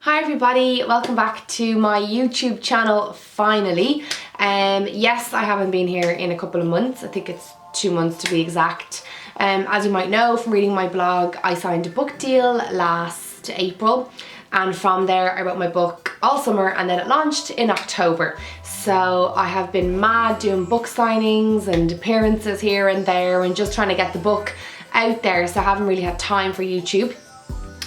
Hi everybody, welcome back to my YouTube channel finally. Yes, I haven't been here in a couple of months. I think it's 2 months to be exact. As you might know from reading my blog, I signed a book deal last April, and from there I wrote my book all summer and then it launched in October. So I have been mad doing book signings and appearances here and there and just trying to get the book out there, so I haven't really had time for YouTube.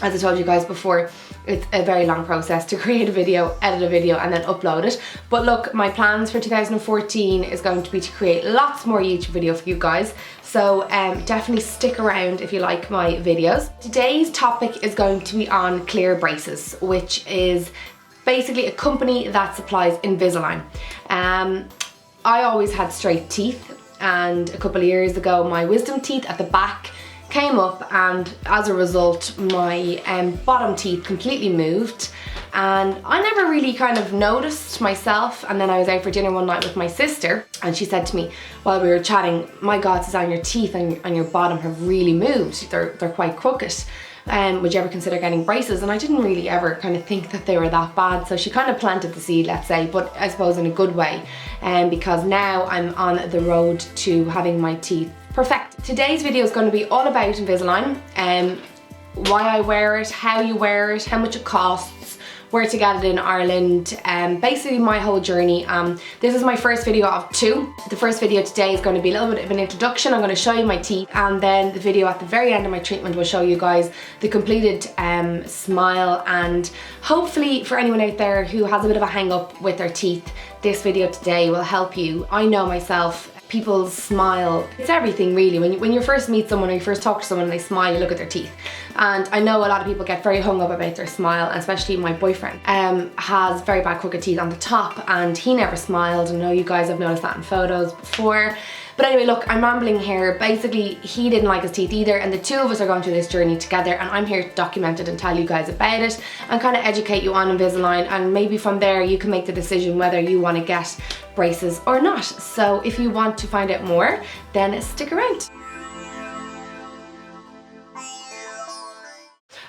As I told you guys before, it's a very long process to create a video, edit a video and then upload it. But look, my plans for 2014 is going to be to create lots more YouTube video for you guys. So definitely stick around if you like my videos. Today's topic is going to be on Clear Braces, which is basically a company that supplies Invisalign. I always had straight teeth, and a couple of years ago my wisdom teeth at the back came up, and as a result my bottom teeth completely moved, and I never really kind of noticed myself. And then I was out for dinner one night with my sister and she said to me while we were chatting, "My God, Suzanne, your teeth and your bottom have really moved. They're quite crooked. Would you ever consider getting braces?" And I didn't really ever kind of think that they were that bad, so she kind of planted the seed, let's say, but I suppose in a good way, because now I'm on the road to having my teeth perfect. Today's video is going to be all about Invisalign, why I wear it, how you wear it, how much it costs, where to get it in Ireland, basically my whole journey. This is my first video of 2. The first video today is going to be a little bit of an introduction. I'm going to show you my teeth, and then the video at the very end of my treatment will show you guys the completed smile. And hopefully for anyone out there who has a bit of a hang up with their teeth, this video today will help you. I know myself, people's smile, it's everything really. When you first meet someone or you first talk to someone and they smile, you look at their teeth. And I know a lot of people get very hung up about their smile, and especially my boyfriend has very bad crooked teeth on the top and he never smiled. I know you guys have noticed that in photos before. But anyway, look, I'm rambling here. Basically, he didn't like his teeth either, and the two of us are going through this journey together, and I'm here to document it and tell you guys about it and kind of educate you on Invisalign, and maybe from there you can make the decision whether you want to get braces or not. So if you want to find out more, then stick around.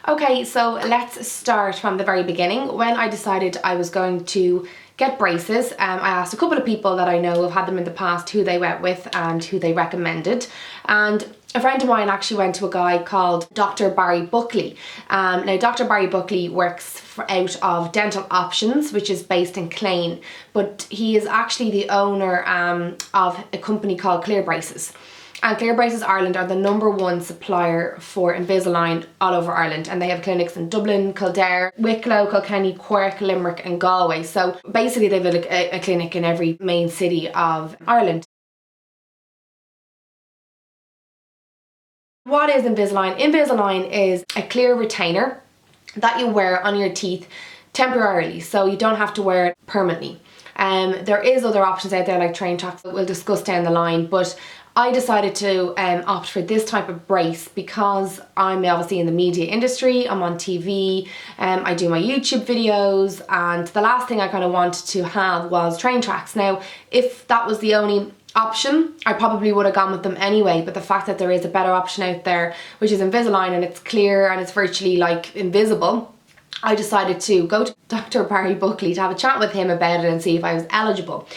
Okay, so let's start from the very beginning. When I decided I was going to get braces, I asked a couple of people that I know have had them in the past who they went with and who they recommended. And a friend of mine actually went to a guy called Dr. Barry Buckley. Now Dr. Barry Buckley works out of Dental Options, which is based in Clane, but he is actually the owner of a company called Clear Braces. And Clear Braces Ireland are the #1 supplier for Invisalign all over Ireland, and they have clinics in Dublin, Kildare, Wicklow, Kilkenny, Cork, Limerick and Galway. So basically they have a clinic in every main city of Ireland. What is Invisalign? Invisalign is a clear retainer that you wear on your teeth temporarily, so you don't have to wear it permanently. There is other options out there like train tracks that we'll discuss down the line, but I decided to opt for this type of brace because I'm obviously in the media industry, I'm on TV, I do my YouTube videos, and the last thing I kind of wanted to have was train tracks. Now, if that was the only option, I probably would have gone with them anyway, but the fact that there is a better option out there, which is Invisalign, and it's clear and it's virtually like invisible, I decided to go to Dr. Barry Buckley to have a chat with him about it and see if I was eligible.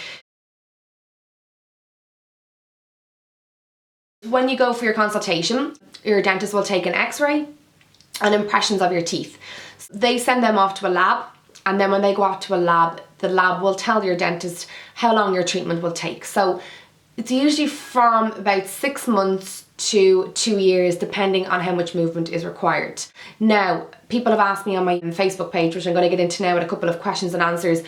When you go for your consultation, your dentist will take an x-ray and impressions of your teeth. They send them off to a lab, and then when they go off to a lab, the lab will tell your dentist how long your treatment will take. So it's usually from about 6 months to 2 years, depending on how much movement is required. Now, people have asked me on my Facebook page, which I'm going to get into now with a couple of questions and answers,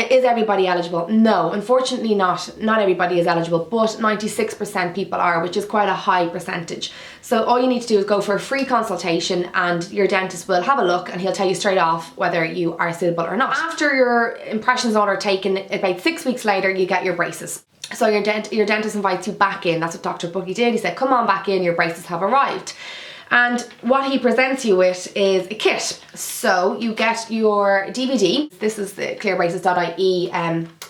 is everybody eligible? No, unfortunately not. Not everybody is eligible, but 96% people are, which is quite a high percentage. So all you need to do is go for a free consultation, and your dentist will have a look and he'll tell you straight off whether you are suitable or not. After your impressions all are taken, about 6 weeks later, you get your braces. So your dentist invites you back in. That's what Dr. Buckley did. He said, come on back in, your braces have arrived. And what he presents you with is a kit. So you get your DVD. This is the clearbraces.ie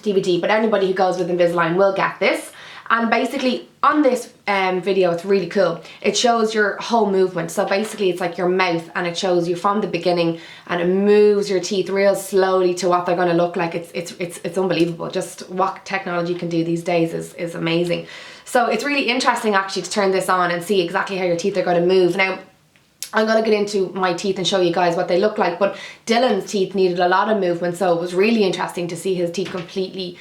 DVD, but anybody who goes with Invisalign will get this. And basically on this video, it's really cool. It shows your whole movement. So basically it's like your mouth, and it shows you from the beginning, and it moves your teeth real slowly to what they're going to look like. It's unbelievable. Just what technology can do these days is amazing. So it's really interesting actually to turn this on and see exactly how your teeth are going to move. Now, I'm going to get into my teeth and show you guys what they look like, but Dylan's teeth needed a lot of movement, so it was really interesting to see his teeth completely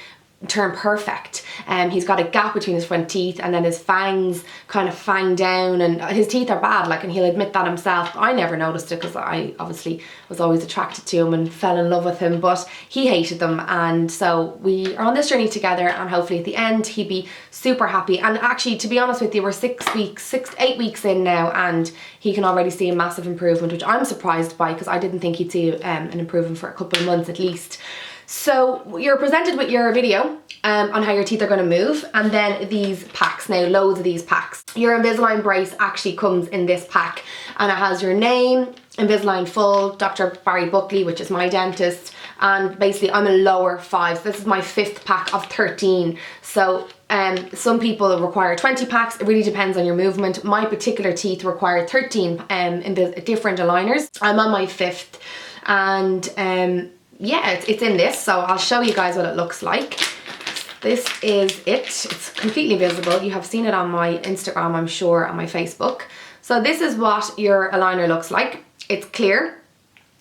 turn perfect. He's got a gap between his front teeth, and then his fangs kind of fang down, and his teeth are bad, like, and he'll admit that himself. I never noticed it because I obviously was always attracted to him and fell in love with him, but he hated them. And so we are on this journey together, and hopefully at the end he'd be super happy. And actually, to be honest with you, we're 8 weeks in now, and he can already see a massive improvement, which I'm surprised by, because I didn't think he'd see an improvement for a couple of months at least. So you're presented with your video on how your teeth are going to move, and then these packs. Now, loads of these packs. Your Invisalign brace actually comes in this pack, and it has your name, Invisalign Full, Dr. Barry Buckley, which is my dentist, and basically I'm a lower 5. So this is my 5th pack of 13. So some people require 20 packs. It really depends on your movement. My particular teeth require 13 in the different aligners. I'm on my 5th, and yeah, it's in this, so I'll show you guys what it looks like. This is it. It's completely visible. You have seen it on my Instagram, I'm sure, on my Facebook. So this is what your aligner looks like. It's clear.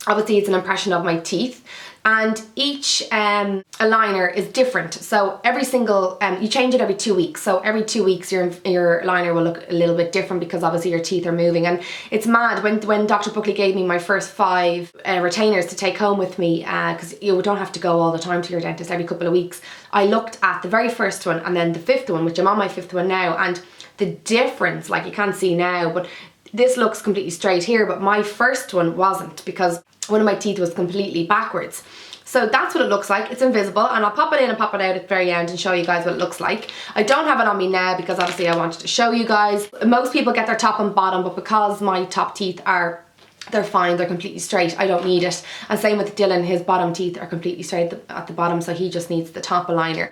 Obviously, it's an impression of my teeth. And each aligner is different. So every single, you change it every 2 weeks. So every 2 weeks your aligner will look a little bit different, because obviously your teeth are moving. And it's mad, when Dr. Buckley gave me my first 5 retainers to take home with me, because you don't have to go all the time to your dentist, every couple of weeks, I looked at the very first one and then the 5th one, which I'm on my 5th one now, and the difference, like, you can't see now, but this looks completely straight here, but my first one wasn't, because one of my teeth was completely backwards. So that's what it looks like. It's invisible, and I'll pop it in and pop it out at the very end and show you guys what it looks like. I don't have it on me now because obviously I wanted to show you guys. Most people get their top and bottom, but because my top teeth they're fine, they're completely straight, I don't need it. And same with Dylan, his bottom teeth are completely straight at the bottom, so he just needs the top aligner.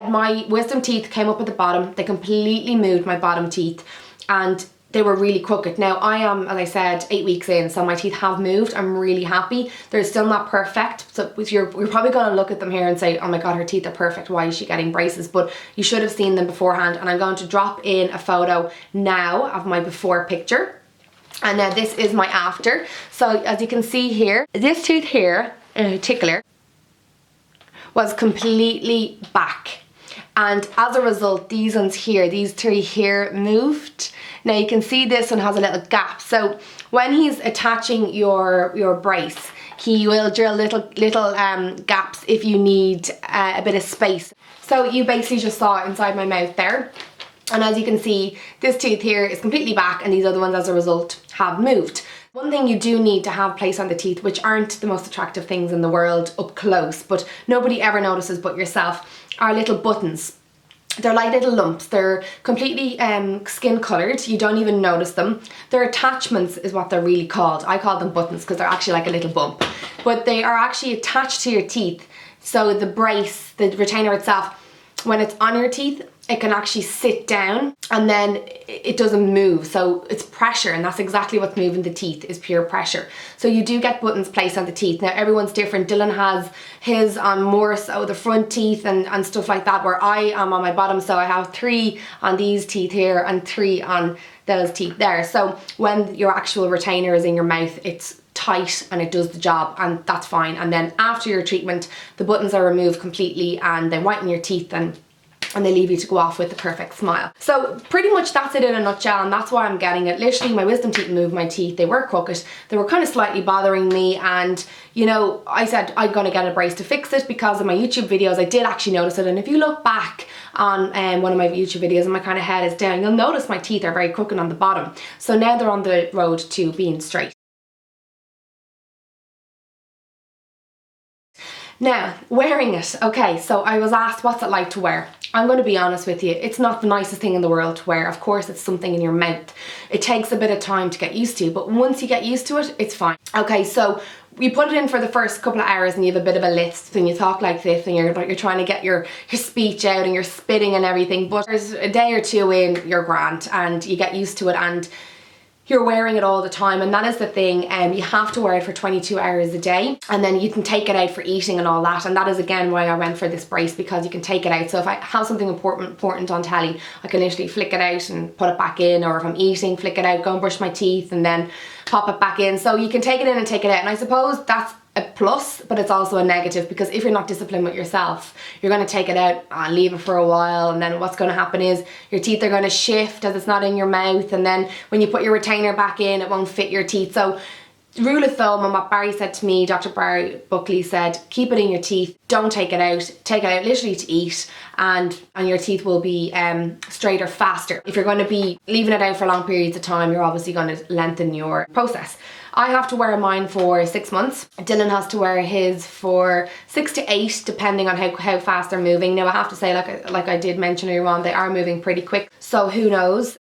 My wisdom teeth came up at the bottom. They completely moved my bottom teeth, and they were really crooked. Now I am, as I said, 8 weeks in, so my teeth have moved. I'm really happy. They're still not perfect, so you're probably going to look at them here and say, oh my god, her teeth are perfect, why is she getting braces? But you should have seen them beforehand, and I'm going to drop in a photo now of my before picture, and now this is my after. So as you can see here, this tooth here in particular was completely back. And as a result, these ones here, these 3 here moved. Now you can see this one has a little gap. So when he's attaching your brace, he will drill little gaps if you need a bit of space. So you basically just saw it inside my mouth there. And as you can see, this tooth here is completely back, and these other ones as a result have moved. One thing you do need to have placed on the teeth, which aren't the most attractive things in the world up close, but nobody ever notices but yourself, are little buttons. They're like little lumps. They're completely skin coloured. You don't even notice them. They're attachments is what they're really called. I call them buttons because they're actually like a little bump. But they are actually attached to your teeth. So the brace, the retainer itself, when it's on your teeth, it can actually sit down and then it doesn't move. So it's pressure, and that's exactly what's moving the teeth, is pure pressure. So you do get buttons placed on the teeth. Now everyone's different. Dylan has his on more so the front teeth and stuff like that, where I am on my bottom. So I have 3 on these teeth here and 3 on those teeth there. So when your actual retainer is in your mouth, it's tight and it does the job, and that's fine. And then after your treatment, the buttons are removed completely, and they whiten your teeth, and they leave you to go off with the perfect smile. So pretty much that's it in a nutshell, and that's why I'm getting it. Literally, my wisdom teeth moved my teeth. They were crooked. They were kind of slightly bothering me, and you know, I said I'm gonna get a brace to fix it because of my YouTube videos. I did actually notice it, and if you look back on one of my YouTube videos and my kind of head is down, you'll notice my teeth are very crooked on the bottom. So now they're on the road to being straight. Now, wearing it. Okay, so I was asked what's it like to wear. I'm going to be honest with you, it's not the nicest thing in the world to wear. Of course, it's something in your mouth. It takes a bit of time to get used to, but once you get used to it, it's fine. Okay, so you put it in for the first couple of hours and you have a bit of a lisp and you talk like this and you're trying to get your speech out and you're spitting and everything, but there's a day or two in, you're grand and you get used to it and you're wearing it all the time, and that is the thing. You have to wear it for 22 hours a day, and then you can take it out for eating and all that, and that is again why I went for this brace, because you can take it out. So if I have something important on telly, I can literally flick it out and put it back in, or if I'm eating, flick it out, go and brush my teeth and then pop it back in. So you can take it in and take it out, and I suppose that's a plus, but it's also a negative, because if you're not disciplined with yourself, you're going to take it out and leave it for a while, and then what's going to happen is your teeth are going to shift as it's not in your mouth, and then when you put your retainer back in, it won't fit your teeth. So rule of thumb, and what Barry said to me, Dr. Barry Buckley said, keep it in your teeth, don't take it out literally to eat, and your teeth will be straighter faster. If you're going to be leaving it out for long periods of time, you're obviously going to lengthen your process. I have to wear mine for 6 months. Dylan has to wear his for 6 to 8, depending on how fast they're moving. Now I have to say, like I did mention earlier on, they are moving pretty quick, so who knows.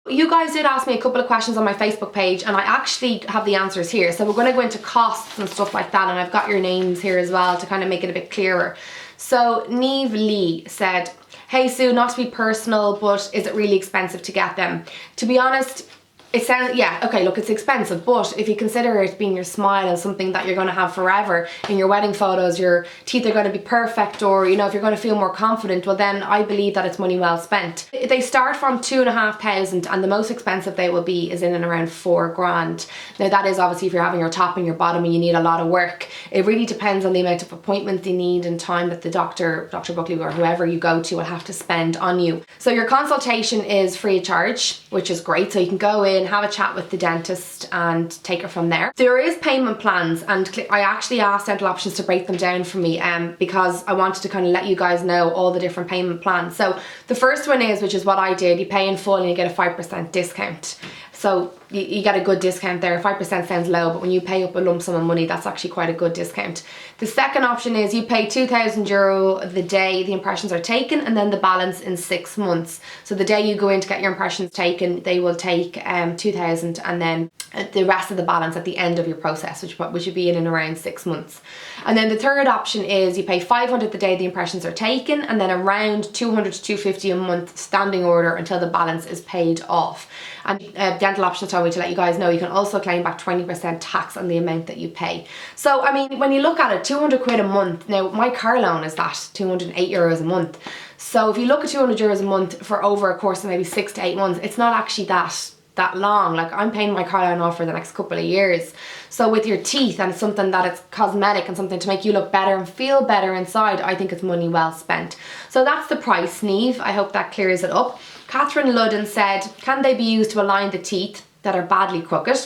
You guys did ask me a couple of questions on my Facebook page, and I actually have the answers here. So we're going to go into costs and stuff like that, and I've got your names here as well to kind of make it a bit clearer. So Neve Lee said, hey Sue, not to be personal, but is it really expensive to get them? To be honest, it sounds, yeah, okay, look, it's expensive, but if you consider it being your smile and something that you're going to have forever, in your wedding photos, your teeth are going to be perfect, or, you know, if you're going to feel more confident, well then I believe that it's money well spent. They start from 2,500, and the most expensive they will be is in and around 4 grand. Now that is obviously if you're having your top and your bottom and you need a lot of work. It really depends on the amount of appointments you need and time that the Dr. Buckley or whoever you go to will have to spend on you. So your consultation is free of charge, which is great. So you can go in, have a chat with the dentist and take it from there. There is payment plans, and I actually asked Dental Options to break them down for me because I wanted to kind of let you guys know all the different payment plans. So the first one is, which is what I did, you pay in full and you get a 5% discount. So you get a good discount there. 5% sounds low, but when you pay up a lump sum of money, that's actually quite a good discount. The second option is you pay €2,000 the day the impressions are taken, and then the balance in 6 months. So the day you go in to get your impressions taken, they will take 2,000, and then the rest of the balance at the end of your process, which would be in and around 6 months. And then the third option is you pay 500 the day the impressions are taken, and then around 200 to 250 a month standing order until the balance is paid off. And Dental Options told me to let you guys know you can also claim back 20% tax on the amount that you pay. So I mean, when you look at it, 200 quid a month. Now my car loan is that, 208 euros a month. So if you look at 200 euros a month for over a course of maybe 6 to 8 months, it's not actually that long. Like, I'm paying my car loan off for the next couple of years. So with your teeth, and something that it's cosmetic and something to make you look better and feel better inside, I think it's money well spent. So that's the price, Neve. I hope that clears it up. Catherine Ludden said, can they be used to align the teeth that are badly crooked?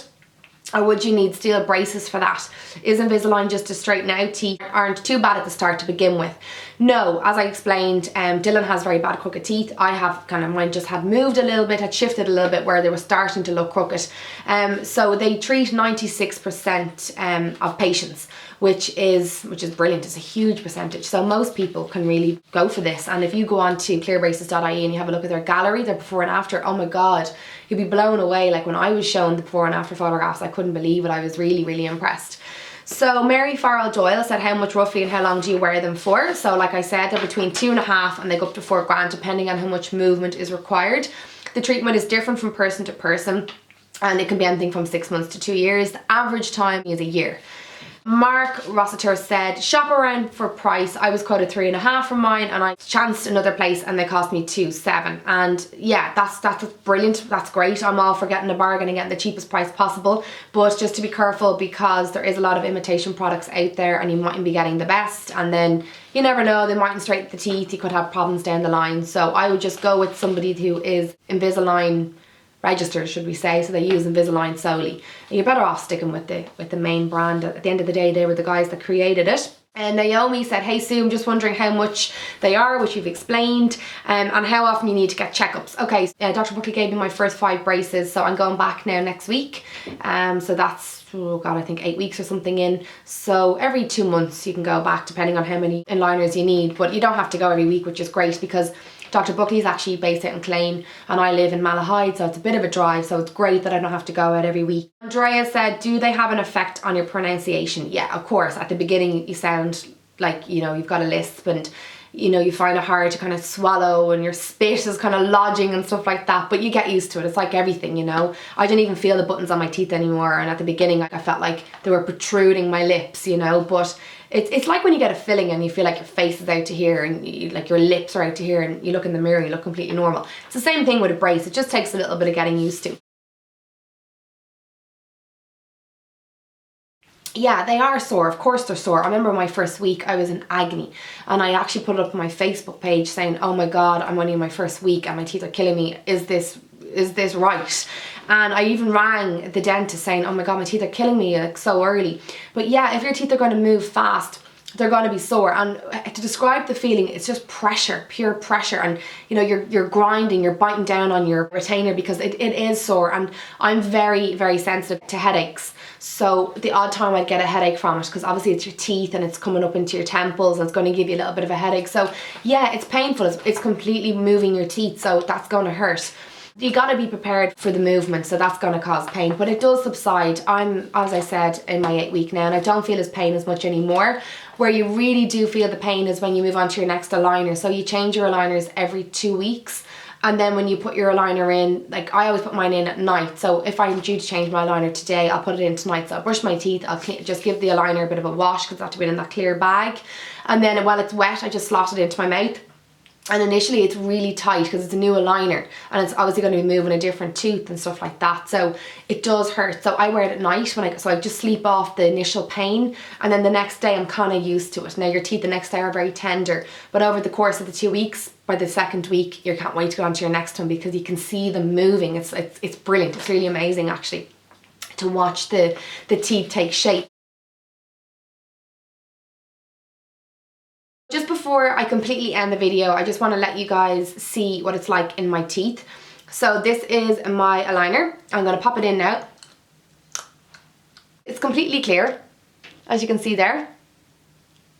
Or would you need steel braces for that? Is Invisalign just to straighten out teeth aren't too bad at the start to begin with? No, as I explained, Dylan has very bad crooked teeth. I have kind of, mine just had moved a little bit, had shifted a little bit where they were starting to look crooked. So they treat 96% of patients, which is brilliant. It's a huge percentage. So most people can really go for this. And if you go on to clearbraces.ie and you have a look at their gallery, their before and after, oh my God, you'd be blown away. Like when I was shown the before and after photographs, I couldn't believe it. I was really, really impressed. So Mary Farrell Doyle said, how much roughly and how long do you wear them for? So like I said, they're between 2.5 and they go up to 4 grand, depending on how much movement is required. The treatment is different from person to person, and it can be anything from 6 months to 2 years. The average time is a year. Mark Rossiter said, shop around for price. I was quoted 3.5 for mine, and I chanced another place and they cost me 2.7. And yeah, that's brilliant. That's great. I'm all for getting a bargain and getting the cheapest price possible, but just to be careful, because there is a lot of imitation products out there and you mightn't be getting the best, and then you never know, they mightn't straighten the teeth. You could have problems down the line. So I would just go with somebody who is Invisalign registered, should we say, so they use Invisalign solely. And you're better off sticking with the main brand. At the end of the day, they were the guys that created it. And Naomi said, hey Sue, I'm just wondering how much they are, which you've explained, and how often you need to get checkups. Okay, Dr. Buckley gave me my first 5 braces, so I'm going back now next week. So that's, oh God, I think 8 weeks or something in. So every 2 months you can go back, depending on how many aligners you need, but you don't have to go every week, which is great because Dr. Buckley's actually based out in Clane and I live in Malahide, so it's a bit of a drive, so it's great that I don't have to go out every week. Andrea said, do they have an effect on your pronunciation? Yeah, of course. At the beginning you sound like, you know, you've got a lisp and, you know, you find it hard to kind of swallow and your spit is kind of lodging and stuff like that, but you get used to it. It's like everything, you know. I don't even feel the buttons on my teeth anymore, and at the beginning I felt like they were protruding my lips, you know, but it's like when you get a filling and you feel like your face is out to here and like your lips are out to here, and you look in the mirror and you look completely normal. It's the same thing with a brace. It just takes a little bit of getting used to. Yeah, they are sore. Of course they're sore. I remember my first week I was in agony, and I actually put it up on my Facebook page saying, oh my God, I'm only in my first week and my teeth are killing me. Is this right? And I even rang the dentist saying, oh my God, my teeth are killing me like so early. But yeah, if your teeth are going to move fast, they're going to be sore. And to describe the feeling, it's just pressure, pure pressure. And you know, you're grinding, you're biting down on your retainer because it is sore. And I'm very, very sensitive to headaches. So the odd time I'd get a headache from it, because obviously it's your teeth and it's coming up into your temples and it's going to give you a little bit of a headache. So yeah, it's painful. It's completely moving your teeth, so that's going to hurt. You got to be prepared for the movement, so that's going to cause pain, but it does subside. I'm, as I said, in my 8th week now, and I don't feel as pain as much anymore. Where you really do feel the pain is when you move on to your next aligner. So you change your aligners every 2 weeks, and then when you put your aligner in, like I always put mine in at night. So if I'm due to change my aligner today, I'll put it in tonight. So I'll brush my teeth, I'll just give the aligner a bit of a wash because that's been in that clear bag, and then while it's wet, I just slot it into my mouth. And initially it's really tight because it's a new aligner and it's obviously going to be moving a different tooth and stuff like that, so it does hurt. So I wear it at night so I just sleep off the initial pain, and then the next day I'm kind of used to it. Now your teeth the next day are very tender, but over the course of the 2 weeks, by the 2nd week you can't wait to go on to your next one because you can see them moving. It's brilliant. It's really amazing actually to watch the teeth take shape. Just before I completely end the video, I just want to let you guys see what it's like in my teeth. So this is my aligner. I'm going to pop it in now. It's completely clear, as you can see there.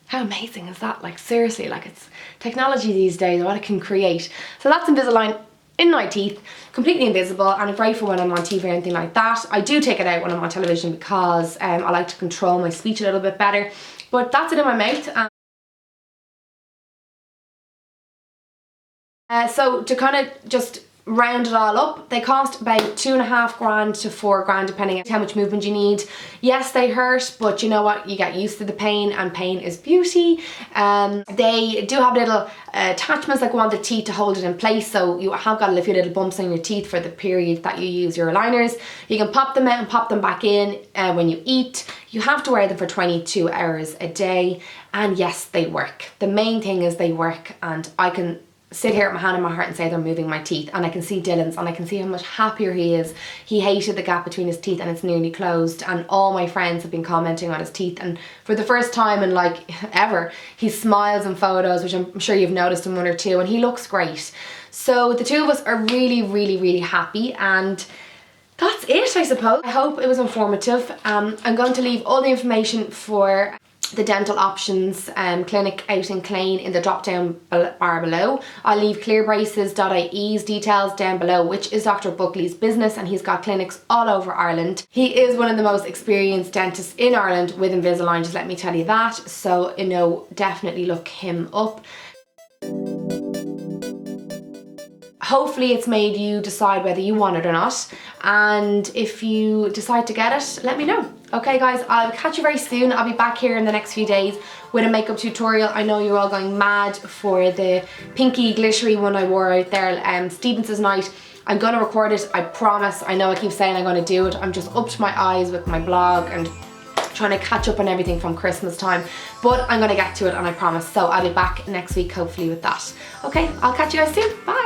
How amazing is that? Like seriously, like it's technology these days, what it can create. So that's Invisalign in my teeth, completely invisible, and great for when I'm on TV or anything like that. I do take it out when I'm on television because I like to control my speech a little bit better. But that's it in my mouth. So to kind of just round it all up, they cost about $2.5 to $4 depending on how much movement you need. Yes, they hurt, but you know what, you get used to the pain, and pain is beauty. They do have little attachments that go on the teeth to hold it in place, so you have got a few little bumps on your teeth for the period that you use your aligners. You can pop them out and pop them back in when you eat. You have to wear them for 22 hours a day, and yes, they work. The main thing is they work, and I can sit here with my hand in my heart and say they're moving my teeth, and I can see Dylan's and I can see how much happier he is. He hated the gap between his teeth and it's nearly closed, and all my friends have been commenting on his teeth, and for the first time in like ever, he smiles in photos, which I'm sure you've noticed in 1 or 2, and he looks great. So the 2 of us are really, really, really happy, and that's it, I suppose. I hope it was informative. I'm going to leave all the information for the dental options clinic out in Clane in the drop down bar below. I'll leave clearbraces.ie's details down below, which is Dr. Buckley's business, and he's got clinics all over Ireland. He is one of the most experienced dentists in Ireland with Invisalign, just let me tell you that. So you know, definitely look him up. Hopefully it's made you decide whether you want it or not, and if you decide to get it, let me know. Okay guys, I'll catch you very soon. I'll be back here in the next few days with a makeup tutorial. I know you're all going mad for the pinky glittery one I wore out there, Stevens's night. I'm going to record it, I promise. I know I keep saying I'm going to do it. I'm just up to my eyes with my blog and trying to catch up on everything from Christmas time, but I'm going to get to it, and I promise. So I'll be back next week hopefully with that. Okay, I'll catch you guys soon. Bye.